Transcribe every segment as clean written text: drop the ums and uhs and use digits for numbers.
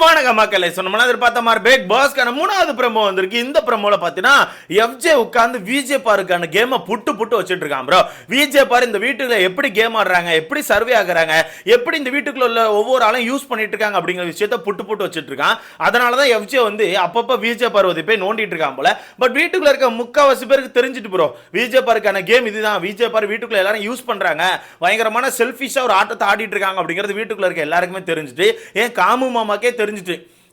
வணக்கம் மக்களே. சொன்னோம்னா எதிர்பார்த்த மாதிரி பிக் பாஸ்க்கான 3வது ப்ரோமோ வந்திருக்கு. இந்த ப்ரோமோல பாத்தீங்கன்னா எஃப்ஜே உட்கார்ந்து விஜே பாருக்கான கேமை புட்டு வச்சிட்டு இருக்கான் ப்ரோ. விஜே பாரு இந்த வீட்டுக்குள்ள எப்படி கேம் ஆடுறாங்க, எப்படி சர்வே ஆகுறாங்க, எப்படி இந்த வீட்டுக்குள்ள உள்ள ஒவ்வொரு ஆளும் யூஸ் பண்ணிட்டு இருக்காங்க அப்படிங்கிற விஷயத்த புட்டு வச்சிட்டு இருக்கான். அதனாலதான் எஃப்ஜே வந்து அப்பப்ப விஜே பார்வதி போய் நோண்டிட்டு இருக்கான் போல. பட் வீட்டுக்குள்ள இருக்க முக்காவாசி பேருக்கு தெரிஞ்சிட்டு ப்ரோ, விஜே பாருக்கான கேம் இதுதான். விஜே பாரு வீட்டுக்குள்ள எல்லாரும் யூஸ் பண்றாங்க, பயங்கரமான செல்ஃபிஷா ஒரு ஆட்டத்தை ஆடிட்டு இருக்காங்க அப்படிங்கிறது வீட்டுக்குள்ள இருக்க எல்லாருக்குமே தெரிஞ்சுட்டு, ஏன் காமு மாமாக்கே தெரிஞ்சுட்டு,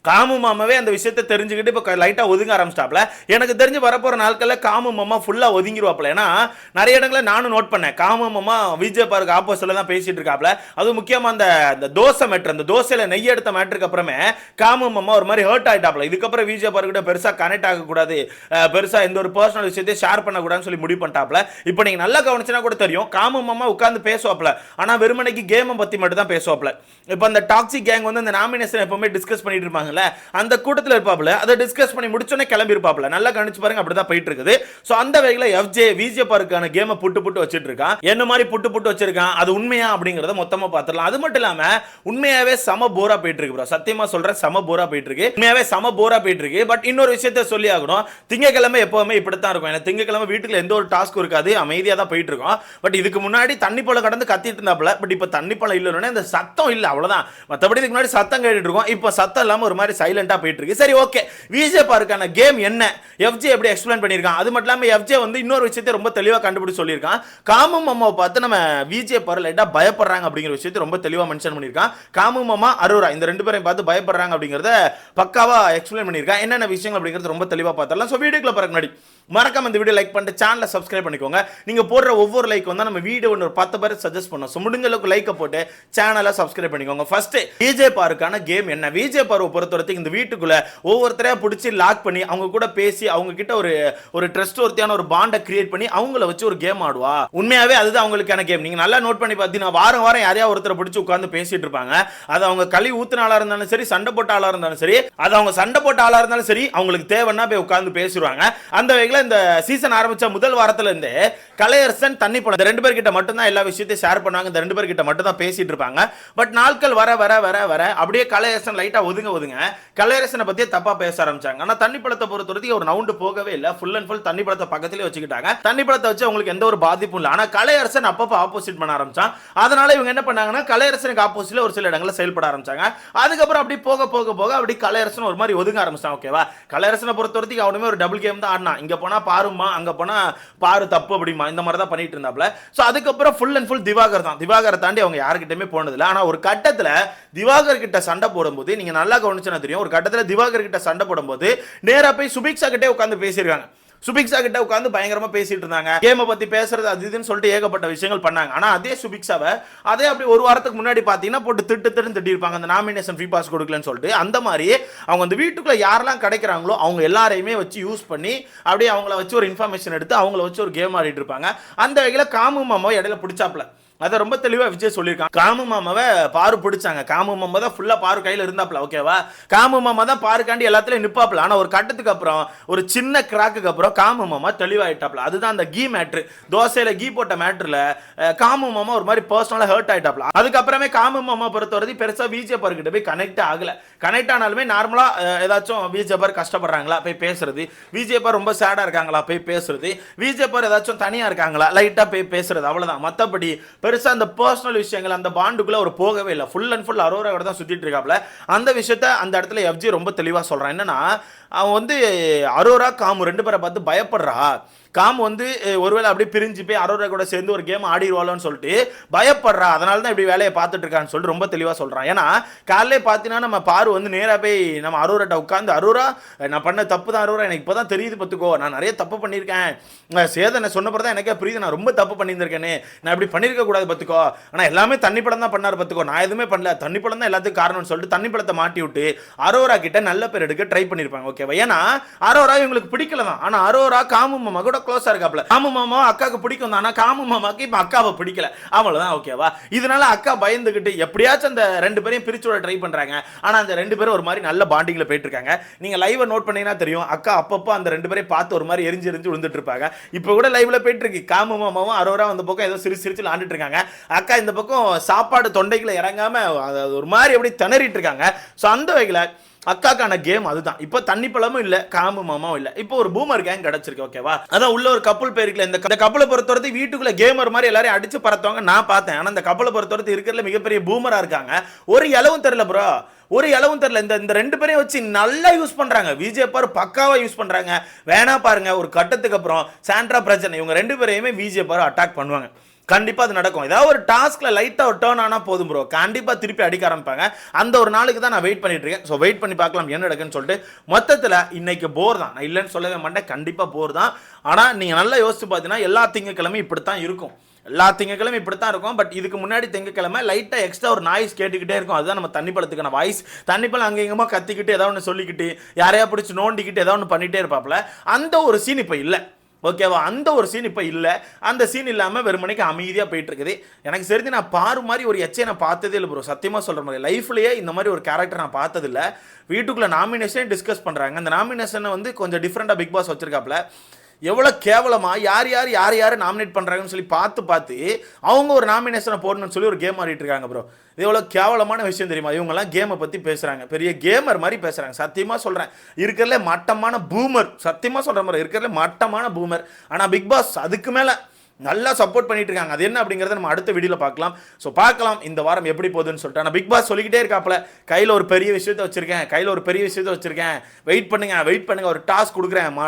காமு மாமாவே அந்த விஷயத்தை தெரிஞ்சுக்கிட்டு இப்போ லைட்டாக ஒதுங்க ஆரம்பிச்சிட்டாப்ல. எனக்கு தெரிஞ்சு வரப்போகிற நாட்களில் காமு மாமா ஃபுல்லாக ஒதுங்கிடுவாப்ல. ஏன்னா நிறைய இடங்களில் நானும் நோட் பண்ணேன், காமு மாமா விஜய் பாருக்கு ஆப்போசிட்டில் தான் பேசிட்டு இருக்காப்ல. அதுவும் முக்கியமாக அந்த தோசை மேட்ரு, அந்த தோசையில் நெய் எடுத்த மேட்ருக்கு அப்புறமே காமு மாமா ஒரு மாதிரி ஹர்ட் ஆகிட்டாப்ல. இதுக்கப்புறம் விஜய் பாருக்கிட்ட பெருசாக கனெக்ட் ஆகக்கூடாது, பெருசாக எந்த ஒரு பர்சனல் விஷயத்தையும் ஷேர் பண்ணக்கூடாதுன்னு சொல்லி முடிவு பண்ணிட்டாப்ல. இப்போ நீங்கள் நல்லா கவனிச்சுனா கூட தெரியும், காமு மாமா உட்காந்து பேசுவாப்ல, ஆனால் வெறுமனைக்கு கேமை பற்றி மட்டும் தான் பேசுவாப்ல. இப்போ அந்த டாக்ஸிக் கேங் வந்து அந்த நாமினேஷன் எப்பவுமே டிஸ்கஸ் பண்ணிட்டு இருப்பாங்க, அந்த கூட்டத்தில் இருப்பாப்ல, அதை டிஸ்கஸ் பண்ணி முடிச்சோன்னே கிளம்பி இருப்பாப்ல. நல்லா கணிச்சு பாருங்க, அப்படிதான் போயிட்டு இருக்குது. சோ அந்த வகையில எஃப்ஜே விஜே பாருக்கான கேமை புட்டு வச்சிட்டு இருக்கான். என்ன மாதிரி புட்டு வச்சிருக்கான், அது உண்மையா அப்படிங்கறத மொத்தமா பார்த்துடலாம். அது மட்டும் இல்லாம உண்மையாவே சம போரா போயிட்டு இருக்கு ப்ரோ. சத்தியமா சொல்றேன், சம போரா போயிட்டு இருக்கு. உண்மையாவே சம போரா போயிட்டு இருக்கு. பட் இன்னொரு விஷயத்தை சொல்லி ஆகணும், திங்கக்கிழமை எப்பவுமே இப்படித்தான் இருக்கும். எனக்கு திங்கக்கிழமை வீட்டுல எந்த ஒரு டாஸ்க்கும் இருக்காது, அமைதியா தான் போயிட்டு இருக்கோம். பட் இதுக்கு முன்னாடி தண்ணி போல கடந்து கத்திட்டு இருந்தாப்ல. பட் இப்ப தண்ணி போல இல்லைன்னு இந்த சத்தம் இல்ல, அவ்வளவுதான். மற்றபடி இதுக்கு முன்னாடி சத்தம் கேட்டுட்டு இருக்கோம், இப்ப சத்தம் இல்லாம ஒரு மாதிரி சைலண்டா போயிட்டு இருக்கு. சரி, ஓகே, விஜே பாருக்கான கேம் என்ன, எஃப்ஜே எப்படி எக்ஸ்பிளைன் பண்ணிருக்கான். அது மட்டும் இல்லாம எஃப்ஜே வந்து இன்னொரு விஷயத்தை ரொம்ப தெளிவா கண்டுபிடிச்சு சொல்லியிருக்கான். காமு மாமாவை பார்த்து நம்ம விஜே பாரு லைட்டா பயப்படுறாங்க அப்படிங்கிற விஷயத்தை ரொம்ப தெளிவா மென்ஷன் பண்ணியிருக்கான். காமு மாமா அரோரா இந்த ரெண்டு பேரையும் பார்த்து பயப்படுறாங்க அப்படிங்கறத பக்காவா எக்ஸ்பிளைன் பண்ணியிருக்கான். என்னென்ன விஷயங்கள் அப்படிங்கிறது ரொம்ப தெளிவா பார்த்தரலாம். ஸோ வீடியோக்குள்ள போறதுக்கு முன்னாடி மறக்காம இந்த வீடியோ லைக் பண்ணிட்டு சேனலை சப்ஸ்கிரைப் பண்ணிக்கோங்க. நீங்க போடுற ஒவ்வொரு லைக் வந்து நம்ம வீடியோ ஒரு 10 பேர் சஜஸ்ட் பண்ணோம். ஸோ முடிஞ்ச அளவுக்கு லைக்கை போட்டு சேனலை சப்ஸ்கிரைப் பண்ணிக்கோங்க. ஃபர்ஸ்ட் விஜே பாருக்கான கேம் என்ன, விஜே பாருவை பொறுத்தவரைக்கும் இந்த வீட்டுக்குள்ள ஒவ்வொருத்தரையா பிடிச்சி லாக் பண்ணி அவங்க கூட பேசி அவங்க கிட்ட ஒரு ட்ரஸ்ட் ஒருத்தியான ஒரு பாண்டை கிரியேட் பண்ணி அவங்கள வச்சு ஒரு கேம் ஆடுவா. உண்மையாவே அதுதான் அவங்களுக்கான கேம். நீங்க நல்லா நோட் பண்ணி பார்த்தீங்கன்னா வாரம் யாரையா ஒருத்தரை பிடிச்சி உட்கார்ந்து பேசிட்டு இருப்பாங்க. அது அவங்க களி ஊத்துன ஆளா இருந்தாலும் சரி, சண்டை போட்ட ஆளா இருந்தாலும் சரி, அது அவங்க சண்டை போட்ட ஆளா இருந்தாலும் சரி, அவங்களுக்கு தேவைன்னா போய் உட்கார்ந்து பேசுவாங்க. அந்த வகையில் இந்த சீசன் ஆரம்பிச்ச முதல் வாரத்துல இருந்து கலையரசன் தண்ணி பழம் ரெண்டு பேர்கிட்ட மட்டும் தான் எல்லா விஷயத்தையும் ஷேர் பண்ணுவாங்க. இந்த ரெண்டு பேர்கிட்ட மட்டும் தான் பேசிட்டு இருப்பாங்க. பட் நாட்கள் வர அப்படியே கலையரசன் லைட்டா ஒதுங்க கலையரசனை பத்தியே தப்பா பேச ஆரம்பிச்சாங்க. ஆனா தண்ணி பழத்தை பொறுத்தவரைக்கும் ஒரு நவுண்டு போகவே இல்லை. ஃபுல் அண்ட் ஃபுல் தண்ணி பழத்தை பக்கத்திலே வச்சுக்கிட்டாங்க. தண்ணி பழத்தை வச்சு அவங்களுக்கு எந்த ஒரு பாதிப்பும் இல்லை. ஆனா கலையரசன் அப்பப்போ ஆப்போசிட் பண்ண ஆரம்பிச்சான். அதனால இவங்க என்ன பண்ணாங்கன்னா கலையரசனுக்கு ஆப்போசிட்ல ஒரு சில இடங்களில் செயல்பட ஆரம்பிச்சாங்க. அதுக்கப்புறம் அப்படி போக அப்படி கலையரசன் ஒரு மாதிரி ஒதுங்க ஆரம்பிச்சான். ஓகேவா, கலையரசனை பொறுத்தவரைக்கும் அவனுமே ஒரு டபுள் கேம் தான் ஆடினான். இங்க போனா பாருமா, அங்க போனா பாரு தப்பு அப்படிமா, இந்த மாதிரி தான் பண்ணிட்டு இருந்தாப்ல. சோ அதுக்கப்புறம் ஃபுல் அண்ட் ஃபுல் திவாகரை தாண்டி அவங்க யாருக்கிட்டயுமே போனதில்லை. ஆனா ஒரு கட்டத்துல திவாகர் கிட்ட சண்டை போடும்போது நீங்க நல்லா கவனிச்சா தெரியும், ஒரு கட்டத்துல திவாகர் கிட்ட சண்டை போடும்போது நேரா போய் சுபிக்ஷா கிட்டே உட்கார்ந்து பேசியிருக்காங்க. சுபிக்ஷா கிட்ட உட்கார்ந்து பயங்கரமா பேசிட்டு இருந்தாங்க. கேமை பத்தி பேசுறது அது இதுன்னு சொல்லிட்டு ஏகப்பட்ட விஷயங்கள் பண்ணாங்க. ஆனா அதே சுபிக்ஷாவை அப்படி ஒரு வாரத்துக்கு முன்னாடி பாத்தீங்கன்னா போட்டு திட்டு இருப்பாங்க, அந்த நாமினேஷன் ஃப்ரீ பாஸ் கொடுக்கலன்னு சொல்லிட்டு. அந்த மாதிரி அவங்க அந்த வீட்டுக்குள்ள யாரெல்லாம் கிடைக்கிறாங்களோ அவங்க எல்லாரையுமே வச்சு யூஸ் பண்ணி அப்படியே அவங்கள வச்சு ஒரு இன்ஃபர்மேஷன் எடுத்து அவங்கள வச்சு ஒரு கேம் ஆடிட்டு இருப்பாங்க. அந்த வகையில காமு மாமாவை இடையில பிடிச்சாப்ல. அதை ரொம்ப தெளிவா விஜய் சொல்லியிருக்கான். காமு மாமாவை பாரு பிடிச்சாங்க. காமு மாமா தான் ஃபுல்லா பாரு கையில இருந்தாப்ல. ஓகேவா, காமு மாமா தான் பாருக்காண்டி எல்லாத்துலயும் நிப்பாப்ல. ஆனா ஒரு கட்டத்துக்கு அப்புறம் ஒரு சின்ன கிராக்கு அப்புறம் காமு மாமா தெளிவாயிட்டாப்ல. அதுதான் அந்த கீ மேட்ரு, தோசையில கீ போட்ட மேட்ருல காமு மாமா ஒரு மாதிரி பர்சனலா ஹர்ட் ஆயிட்டாப்ல. அதுக்கப்புறமே காமு மாமா பொறுத்தவரை பெருசா விஜய் பாரு கிட்ட போய் கனெக்ட் ஆகல. கனெக்ட் ஆனாலுமே நார்மலா ஏதாச்சும் விஜய் பாரு கஷ்டப்படுறாங்களா போய் பேசுறது, விஜய் பாரு ரொம்ப சேடா இருக்காங்களா போய் பேசுறது, விஜய் பாரு ஏதாச்சும் தனியா இருக்காங்களா லைட்டா போய் பேசுறது, அவ்வளவுதான். மத்தபடி பெருசா அந்த பர்சனல் விஷயங்கள் அந்த பாண்டுக்குள்ள ஒரு போகவே இல்லை. ஃபுல் அண்ட் ஃபுல் அரோராவோட தான் சுத்திட்டு இருக்காப்ல. அந்த விஷயத்த அந்த இடத்துல எஃப்ஜி ரொம்ப தெளிவா சொல்றான். என்னன்னா அவன் வந்து அரோரா காமு ரெண்டு பேரை பார்த்து பயப்படுறா. காம் வந்து ஒருவேளை அப்படியே பிரிஞ்சு போய் அரோரா கூட சேர்ந்து ஒரு கேம் ஆடிடுவாளோன்னு சொல்லிட்டு பயப்படுறா. அதனால தான் இப்படி வேலையை பார்த்துட்டு இருக்கான்னு சொல்லிட்டு ரொம்ப தெளிவாக சொல்கிறான். ஏன்னா காலையிலே பார்த்தீங்கன்னா நம்ம பாரு வந்து நேராக போய் நம்ம அரோராட்ட உட்காந்து, அரோரா நான் பண்ண தப்பு தான் அரோரா, எனக்கு இப்போ தான் தெரியுது பார்த்துக்கோ, நான் நிறைய தப்பு பண்ணியிருக்கேன், சேதனை சொன்னப்பறம் தான் எனக்கே புரியுது நான் ரொம்ப தப்பு பண்ணியிருக்கேன்னு, நான் இப்படி பண்ணியிருக்க கூடாது பார்த்துக்கோ, ஆனால் எல்லாமே தண்ணி படம் தான் பண்ணார் பார்த்துக்கோ, நான் எதுவுமே பண்ணல, தண்ணி படம் தான் எல்லாத்துக்கும் காரணம்னு சொல்லிட்டு தண்ணி படத்தை மாட்டி விட்டு அரோரா கிட்ட நல்ல பேர் எடுக்க ட்ரை பண்ணியிருப்பாங்க. ஓகேவா, ஏன்னா அரோரா இவங்களுக்கு பிடிக்கல தான். ஆனால் அரோரா காமு மாமா கூட க்ளோஸா இருக்காப்ல. காமு மாமா அக்காவுக்கு பிடிக்கும் தான், ஆனா காமு மாமாக்கு இப்ப அக்காவை பிடிக்கல, அவ்வளவுதான். ஓகேவா, இதனால அக்கா பயந்துகிட்டு எப்படியாச்சும் அந்த ரெண்டு பேரையும் பிரிச்சு விட ட்ரை பண்றாங்க. ஆனா அந்த ரெண்டு பேரும் ஒரு மாதிரி நல்ல பாண்டிங்ல போயிட்டு இருக்காங்க. நீங்க லைவ் நோட் பண்ணீங்கன்னா தெரியும், அக்கா அப்பப்போ அந்த ரெண்டு பேரையும் பார்த்து ஒரு மாதிரி எரிஞ்சு விழுந்துட்டு இருப்பாங்க. இப்ப கூட லைவ்ல போயிட்டு இருக்கு, காமு மாமாவும் அரோரா அந்த பக்கம் ஏதோ சிரிச்சு விளையாண்டுட்டு இருக்காங்க. இருக்காங்க. அக்கா இந்த பக்கம் சாப்பாடு தொண்டைக்குள்ள இறங்காம ஒரு மாதிரி எப்படி திணறிட்டு இருக்காங்க. ஸோ அந்த வகையில் அக்காக்கான கேம் அதுதான். இப்போ தண்ணி பழமும் இல்ல, காமு மாமாவும் இல்ல, இப்போ ஒரு பூமர் கேங் கிடைச்சிருக்கு. ஓகேவா, அதான் உள்ள ஒரு கப்பல் பேருக்குல. இந்த கப்பலை பொறுத்தவரை வீட்டுக்குள்ள கேமர் மாதிரி எல்லாரையும் அடிச்சு பறத்தவங்க நான் பார்த்தேன். ஆனா இந்த கப்பலை பொறுத்தவரை இருக்கிறதுல மிகப்பெரிய பூமரா இருக்காங்க. ஒரு இலவும் தெரியல ப்ரோ, ஒரு இலவும் தெரியல. இந்த ரெண்டு பேரையும் வச்சு நல்லா யூஸ் பண்றாங்க. விஜய் பாரு பக்காவா யூஸ் பண்றாங்க. வேணா பாருங்க, ஒரு கட்டத்துக்கு அப்புறம் சாண்ட்ரா பிரச்சனை இவங்க ரெண்டு பேரையுமே விஜய் பாரு அட்டாக் பண்ணுவாங்க. கண்டிப்பா அது நடக்கும். ஏதாவது ஒரு டாஸ்க்ல லைட்டா ஒரு டர்ன் ஆனா போதும் ப்ரோ, கண்டிப்பா திருப்பி அடிக்க ஆரம்பிப்பாங்க. அந்த ஒரு நாளுக்கு தான் நான் வெயிட் பண்ணிட்டு இருக்கேன். ஸோ வெயிட் பண்ணி பார்க்கலாம் என்ன நடக்குன்னு சொல்லிட்டு. மொத்தத்தில் இன்னைக்கு போர் தான், நான் இல்லைன்னு சொல்லவே மாட்டேன், கண்டிப்பா போர் தான். ஆனா நீங்க நல்லா யோசிச்சு பார்த்தீங்கன்னா எல்லா திங்கக்கிழமையும் இப்படித்தான் இருக்கும். எல்லா திங்கக்கிழமை இப்படித்தான் இருக்கும். பட் இதுக்கு முன்னாடி திங்கக்கிழமை லைட்டாக எக்ஸ்ட்ரா ஒரு நாய்ஸ் கேட்டுக்கிட்டே இருக்கும். அதுதான் நம்ம தண்ணி பழத்துக்கான வாய்ஸ். தண்ணி பழம் அங்கே எங்கேயுமா கத்திக்கிட்டு ஏதாவது ஒன்று சொல்லிக்கிட்டு யாரையா பிடிச்சி நோண்டிக்கிட்டு ஏதாவது ஒன்று பண்ணிகிட்டே இருப்பாப்புல. அந்த ஒரு சீன் இப்போ இல்லை. ஓகேவா, அந்த ஒரு சீன் இப்போ இல்லை. அந்த சீன் இல்லாமல் வெறுமனைக்கு அமைதியாக போயிட்டு இருக்குது. எனக்கு தெரிஞ்சு நான் பாரு மாதிரி ஒரு எச்சை நான் பார்த்ததே இல்லை ப்ரோ, சத்தியமாக சொல்கிற மாதிரி. லைஃப்லேயே இந்த மாதிரி ஒரு கேரக்டர் நான் பார்த்ததில்லை. வீட்டுக்குள்ளே நாமினேஷனே டிஸ்கஸ் பண்ணுறாங்க. அந்த நாமினேஷனை வந்து கொஞ்சம் டிஃப்ரெண்ட்டாக பிக் பாஸ் வச்சிருக்காப்புல. எவ்வளோ கேவலமாக யார் நாமினேட் பண்ணுறாங்கன்னு சொல்லி பார்த்து அவங்க ஒரு நாமினேஷனை போடணும்னு சொல்லி ஒரு கேம் ஆடிட்டு இருக்காங்க ப்ரோ. இது எவ்வளோ கேவலமான விஷயம் தெரியுமா? இவங்கெல்லாம் கேமை பற்றி பேசுகிறாங்க, பெரிய கேமர் மாதிரி பேசுகிறாங்க. சத்தியமாக சொல்கிறேன், இருக்கிறதுல மட்டமான பூமர். சத்தியமாக சொல்கிற மாதிரி இருக்கிறதுல மட்டமான பூமர். ஆனால் பிக் பாஸ் அதுக்கு மேலே நல்லா சப்போர்ட் பண்ணிட்டு இருக்காங்க. அது என்ன அப்படிங்கிறத நம்ம அடுத்த வீடியோவில் பார்க்கலாம். ஸோ பார்க்கலாம் இந்த வாரம் எப்படி போகுதுன்னு சொல்லிட்டு. ஆனால் பிக் பாஸ் சொல்லிக்கிட்டே இருக்காப்புல, கையில் ஒரு பெரிய விஷயத்தை வச்சிருக்கேன், வெயிட் பண்ணுங்க, ஒரு டாஸ்க் கொடுக்குறேன்,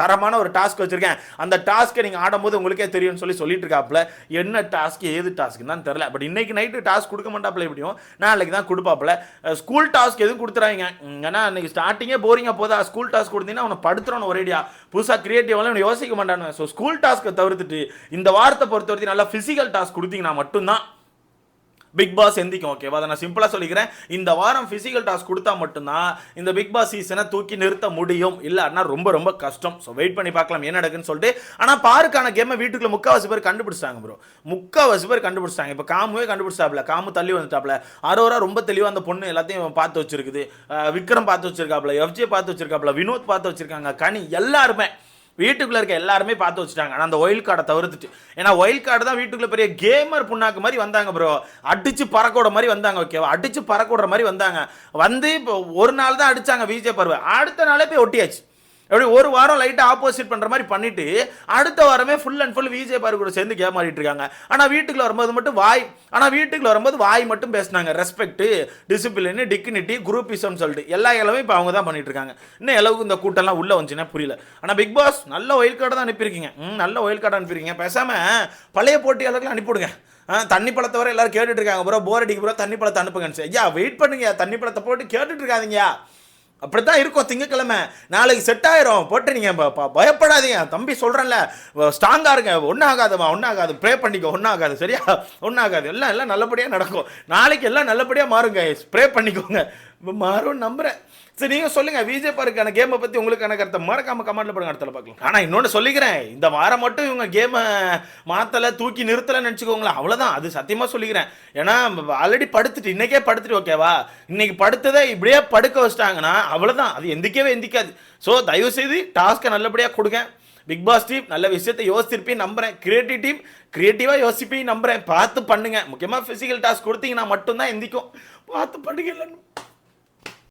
தரமான ஒரு டாஸ்க் வச்சிருக்கேன், அந்த டாஸ்க்கை நீங்கள் ஆடும்போது உங்களுக்கே தெரியும்னு சொல்லிட்டு இருக்காப்புல. என்ன டாஸ்க் ஏது டாஸ்க்குன்னு தான் தெரியல. பட் இன்னைக்கு நைட்டு டாஸ்க் கொடுக்க மாட்டாப்புல, எப்படியும் நாளைக்கு தான் கொடுப்பாப்புல. ஸ்கூல் டாஸ்க் எதுவும் கொடுத்துறாங்க. ஏன்னா இன்னைக்கு ஸ்டார்டிங்கே போரிங்காக போதா, ஸ்கூல் டாஸ்க் கொடுத்தீங்கன்னா அவனை படுத்துறோன்னு ஒரேடியா புதுசாக கிரியேட்டிவாக யோசிக்க மாட்டானு. ஸோ ஸ்கூல் டாஸ்க்கை தவிர்த்துட்டு இந்த வாரத்தை பொறுத்தவரைக்கும் நல்லா பிசிக்கல் டாஸ்க் கொடுத்தீங்கன்னா மட்டும்தான் பிக் பாஸ் எந்திக்கும். ஓகேவா, அதை நான் சிம்பிளா சொல்லிக்கிறேன். இந்த வாரம் பிசிக்கல் டாஸ்க் கொடுத்தா மட்டும்தான் இந்த பிக் பாஸ் சீசனை தூக்கி நிறுத்த முடியும். இல்லைன்னா ரொம்ப ரொம்ப கஷ்டம். ஸோ வெயிட் பண்ணி பார்க்கலாம் என்ன நடக்குன்னு சொல்லிட்டு. ஆனால் பாருக்கான கேமை வீட்டுக்குள்ள முக்காவாசி பேர் கண்டுபிடிச்சிட்டாங்க ப்ரோ, முக்காவாசி பேர் கண்டுபிடிச்சிட்டாங்க. இப்போ காமுவே கண்டுபிடிச்சாப்ல, காமு தள்ளி வந்துட்டாப்ல. அரோரா ரொம்ப தெளிவாக அந்த பொண்ணு எல்லாத்தையும் பார்த்து வச்சிருக்குது. விக்ரம் பார்த்து வச்சிருக்காப்ல, எஃப்ஜே பார்த்து வச்சிருக்காப்ல, வினோத் பார்த்து வச்சிருக்காங்க, கனி எல்லாருமே வீட்டுக்குள்ள இருக்க எல்லாருமே பார்த்து வச்சுட்டாங்க. ஆனால் அந்த ஒயில் கார்டை தவிர்த்துட்டு, ஏன்னா ஒயில் கார்டு தான் வீட்டுக்குள்ள பெரிய கேமர் புண்ணாக்கு மாதிரி வந்தாங்க ப்ரோ. அடிச்சு பறக்கோட மாதிரி வந்தாங்க. ஓகேவா, அடிச்சு பறக்கோடுற மாதிரி வந்தாங்க. வந்து இப்போ ஒரு நாள் தான் அடிச்சாங்க விஜய் பருவ, அடுத்த நாளே போய் ஒட்டியாச்சு. எப்படி ஒரு வாரம் லைட்டாக ஆப்போசிட் பண்ணுற மாதிரி பண்ணிட்டு அடுத்த வாரமே ஃபுல் அண்ட் ஃபுல் விஜய் பாரு கூட சேர்ந்து கேம் ஆடிட்டு இருக்காங்க. ஆனால் வீட்டுக்குள்ள வரும்போது வாய் மட்டும் பேசினாங்க. ரெஸ்பெக்ட், டிசிப்ளின், டிக்னிட்டி, குரூப்பிசம் சொல்லிட்டு எல்லா இலவும் இப்போ அவங்க தான் பண்ணிட்டு இருக்காங்க. இன்னும் அளவுக்கு இந்த கூட்டம்லாம் உள்ள வந்துச்சுன்னா புரியல. ஆனால் பிக் பாஸ் நல்ல ஒயில் கார்டு தான் அனுப்பியிருக்கீங்க, நல்ல ஒயில் கார்டு அனுப்பியிருக்கீங்க. பேசாமல் பழைய போட்டியாளர்கள் அனுப்பிவிடுங்க. தண்ணி பழத்தை வர எல்லாரும் கேட்டுட்டு இருக்காங்க ப்ரோ, போர் அடிக்கு ப்ரோ, தண்ணி பழத்தை அனுப்புங்கன்னு. ஐயா வெயிட் பண்ணுங்க, தண்ணி பழத்தை போட்டு கேட்டுட்டு இருக்காதீங்க. அப்படித்தான் இருக்கும் திங்கக்கிழமை. நாளைக்கு செட் ஆயிரும், போட்டு நீங்கள் பயப்படாதீங்க. தம்பி சொல்கிறேன்ல, ஸ்ட்ராங்காக இருங்க, ஒன்றாகாது, ப்ரே பண்ணிக்கோ, ஒன்றாகாது, சரியா, ஒன்றாகாது, எல்லாம் நல்லபடியாக நடக்கும். நாளைக்கு எல்லாம் நல்லபடியாக மாறுங்க, ப்ரே பண்ணிக்கோங்க, மாறும் நம்புகிறேன். சரி நீங்கள் சொல்லுங்கள், விஜய் பாருக்கான கேமை பற்றி உங்களுக்கான கருத்தை மறக்காம கமெண்ட்ல போடுங்க, அடுத்த பார்க்கலாம். ஆனால் இன்னொன்று சொல்லிக்கிறேன், இந்த வாரம் மட்டும் இவங்க கேமை மாற்றலை, தூக்கி நிறுத்தலைன்னு நினச்சிக்கோங்களேன், அவ்வளோதான். அது சத்தியமாக சொல்லிக்கிறேன். ஏன்னா ஆல்ரெடி படுத்துட்டு, இன்னைக்கே படுத்துட்டு, ஓகேவா, இன்னைக்கு படுத்ததை இப்படியே படுக்க வச்சிட்டாங்கன்னா அவ்வளோதான், அது எந்திக்காது. ஸோ தயவுசெய்து டாஸ்க்கை நல்லபடியாக கொடுங்க. பிக் பாஸ் டீம் நல்ல விஷயத்தை யோசிச்சிருப்பேன் நம்புறேன். கிரியேட்டிவ் டீம் கிரியேட்டிவாக யோசிப்பேன் நம்புறேன். பார்த்து பண்ணுங்க. முக்கியமாக ஃபிசிக்கல் டாஸ்க் கொடுத்தீங்கன்னா மட்டும்தான் எந்திக்கும். பார்த்து பண்ணுங்க.